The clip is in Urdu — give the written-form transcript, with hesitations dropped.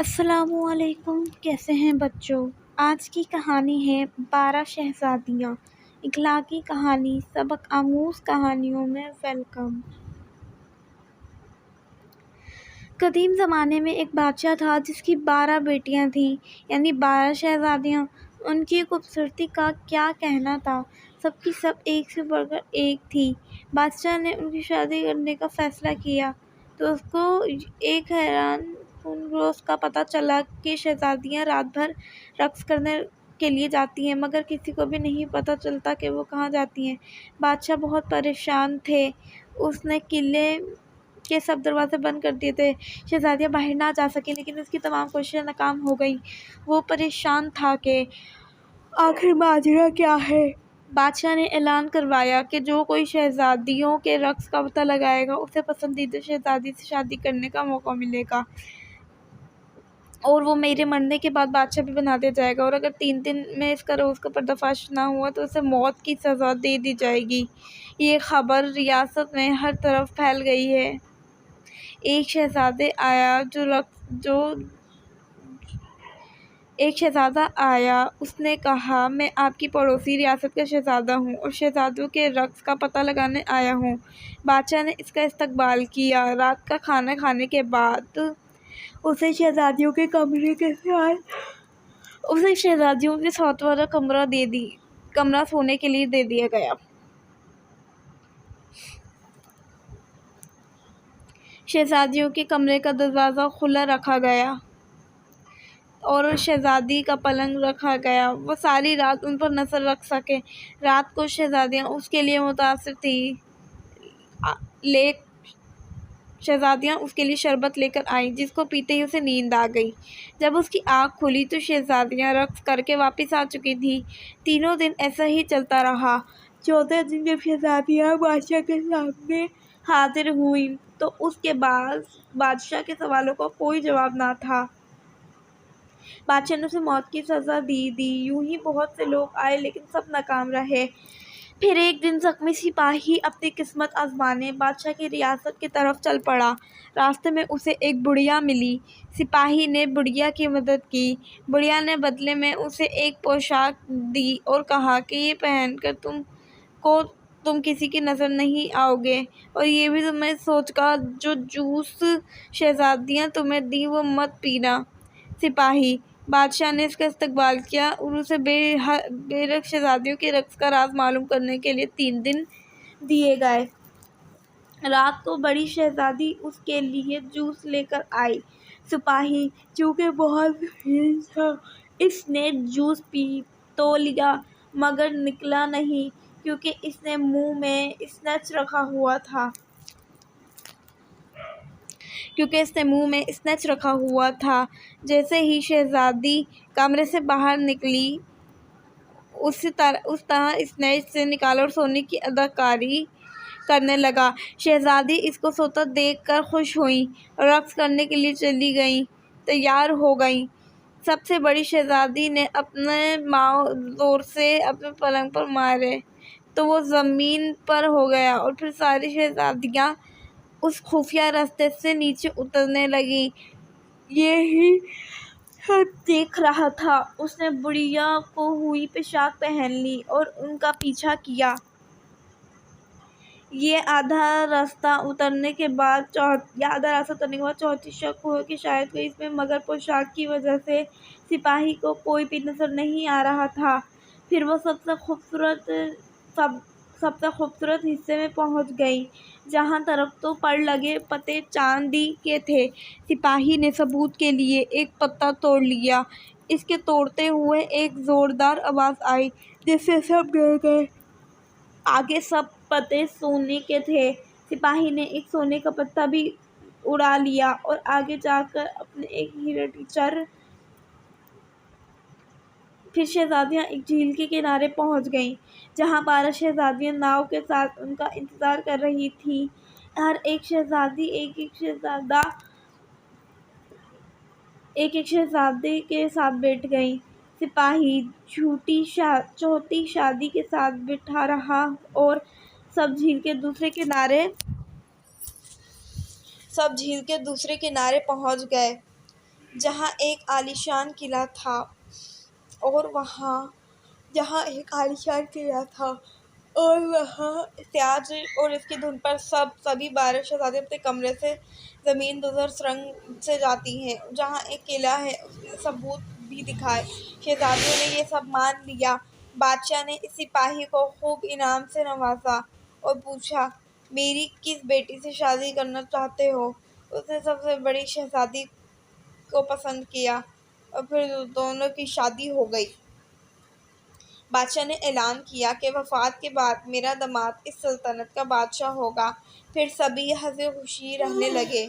السلام علیکم، کیسے ہیں بچوں؟ آج کی کہانی ہے 12 شہزادیاں۔ اخلاقی کہانی، سبق آموز کہانیوں میں ویلکم۔ قدیم زمانے میں ایک بادشاہ تھا جس کی 12 بیٹیاں تھیں، یعنی 12 شہزادیاں۔ ان کی خوبصورتی کا کیا کہنا تھا، سب کی سب ایک سے بڑھ کر ایک تھی۔ بادشاہ نے ان کی شادی کرنے کا فیصلہ کیا تو اس کو ایک حیران کن روز کا پتہ چلا کہ شہزادیاں رات بھر رقص کرنے کے لیے جاتی ہیں، مگر کسی کو بھی نہیں پتہ چلتا کہ وہ کہاں جاتی ہیں۔ بادشاہ بہت پریشان تھے۔ اس نے قلعے کے سب دروازے بند کر دیے تھے، شہزادیاں باہر نہ جا سکیں، لیکن اس کی تمام کوششیں ناکام ہو گئیں۔ وہ پریشان تھا کہ آخر ماجرا کیا ہے۔ بادشاہ نے اعلان کروایا کہ جو کوئی شہزادیوں کے رقص کا پتہ لگائے گا اسے پسندیدہ شہزادی سے شادی کرنے کا موقع ملے گا، اور وہ میرے مرنے کے بعد بادشاہ بھی بنا دیا جائے گا، اور اگر 3 دن میں اس کا روز کا پردہ فاش نہ ہوا تو اسے موت کی سزا دے دی جائے گی۔ یہ خبر ریاست میں ہر طرف پھیل گئی ہے۔ ایک شہزادہ آیا، اس نے کہا، میں آپ کی پڑوسی ریاست کا شہزادہ ہوں اور شہزادیوں کے رقص کا پتہ لگانے آیا ہوں۔ بادشاہ نے اس کا استقبال کیا۔ رات کا کھانا کھانے کے بعد اسے شہزادیوں کے ساتھ والا کمرہ سونے کے لیے دے دیا گیا۔ شہزادیوں کے کمرے کا دروازہ کھلا رکھا گیا اور شہزادی کا پلنگ رکھا گیا، وہ ساری رات ان پر نظر رکھ سکے۔ رات کو شہزادیاں اس کے لیے منتظر تھیں۔ شہزادیاں اس کے لیے شربت لے کر آئیں، جس کو پیتے ہی اسے نیند آ گئی۔ جب اس کی آنکھ کھلی تو شہزادیاں رقص کر کے واپس آ چکی تھیں۔ تینوں دن ایسا ہی چلتا رہا۔ چوتھے دن جب شہزادیاں بادشاہ کے سامنے حاضر ہوئیں تو اس کے بادشاہ کے سوالوں کا کوئی جواب نہ تھا۔ بادشاہ نے اسے موت کی سزا دی۔ یوں ہی بہت سے لوگ آئے لیکن سب ناکام رہے۔ پھر ایک دن زخمی سپاہی اپنی قسمت آزمانے بادشاہ کی ریاست کی طرف چل پڑا۔ راستے میں اسے ایک بڑھیا ملی۔ سپاہی نے بڑھیا کی مدد کی۔ بڑھیا نے بدلے میں اسے ایک پوشاک دی اور کہا کہ یہ پہن کر تم کسی کی نظر نہیں آؤ گے، اور یہ بھی تمہیں سوچ کا جو جوس شہزادیاں تمہیں دی وہ مت پینا۔ سپاہی بادشاہ نے اس کا استقبال کیا اور اسے بے رخ شہزادیوں کے رقص کا راز معلوم کرنے کے لیے 3 دن دیے گئے۔ رات کو بڑی شہزادی اس کے لیے جوس لے کر آئی۔ سپاہی چونکہ بہت ذہین تھا، اس نے جوس پی تو لیا مگر نکلا نہیں، کیونکہ اس نے منہ میں اسنیچ رکھا ہوا تھا۔ جیسے ہی شہزادی کمرے سے باہر نکلی، اس طرح اسنیچ سے نکالا اور سونے کی اداکاری کرنے لگا۔ شہزادی اس کو سوتا دیکھ کر خوش ہوئیں اور رقص کرنے کے لیے چلی گئیں، تیار ہو گئیں۔ سب سے بڑی شہزادی نے اپنے زور سے اپنے پلنگ پر مارے تو وہ زمین پر ہو گیا، اور پھر ساری شہزادیاں اس خفیہ راستے سے نیچے اترنے لگیں۔ یہی سب دیکھ رہا تھا۔ اس نے بڑھیا کو ہوئی پوشاک پہن لی اور ان کا پیچھا کیا۔ یہ آدھا راستہ اترنے کے بعد چوتھی شک ہوئی کہ شاید کوئی اس میں، مگر پوشاک کی وجہ سے سپاہی کو کوئی بھی نظر نہیں آ رہا تھا۔ پھر وہ سب سے خوبصورت حصے میں پہنچ گئیں، جہاں درختوں پر لگے پتے چاندی کے تھے۔ سپاہی نے ثبوت کے لیے ایک پتا توڑ لیا۔ اس کے توڑتے ہوئے ایک زوردار آواز آئی جس سے سب ڈر گئے۔ آگے سب پتے سونے کے تھے۔ سپاہی نے ایک سونے کا پتا بھی اڑا لیا اور آگے جا کر اپنے ایک ہیرے پھر شہزادیاں ایک جھیل کے کنارے پہنچ گئیں، جہاں 12 شہزادیاں ناؤ کے ساتھ ان کا انتظار کر رہی تھیں۔ ہر ایک شہزادی ایک شہزادے کے ساتھ بیٹھ گئی۔ سپاہی چوتھی شہزادی کے ساتھ بیٹھا رہا اور سب جھیل کے دوسرے کنارے پہنچ گئے۔ جہاں ایک عالیشان قلعہ تھا اور وہاں تاج اور اس کی دھن پر سبھی 12 شہزادے اپنے کمرے سے زمین دوزخ سرنگ سے جاتی ہیں۔ جہاں ایک قلعہ ہے اس نے ثبوت بھی دکھائے۔ شہزادیوں نے یہ سب مان لیا۔ بادشاہ نے اس سپاہی کو خوب انعام سے نوازا اور پوچھا، میری کس بیٹی سے شادی کرنا چاہتے ہو؟ اس نے سب سے بڑی شہزادی کو پسند کیا اور پھر دونوں کی شادی ہو گئی۔ بادشاہ نے اعلان کیا کہ وفات کے بعد میرا داماد اس سلطنت کا بادشاہ ہوگا۔ پھر سبھی ہنسی خوشی رہنے لگے۔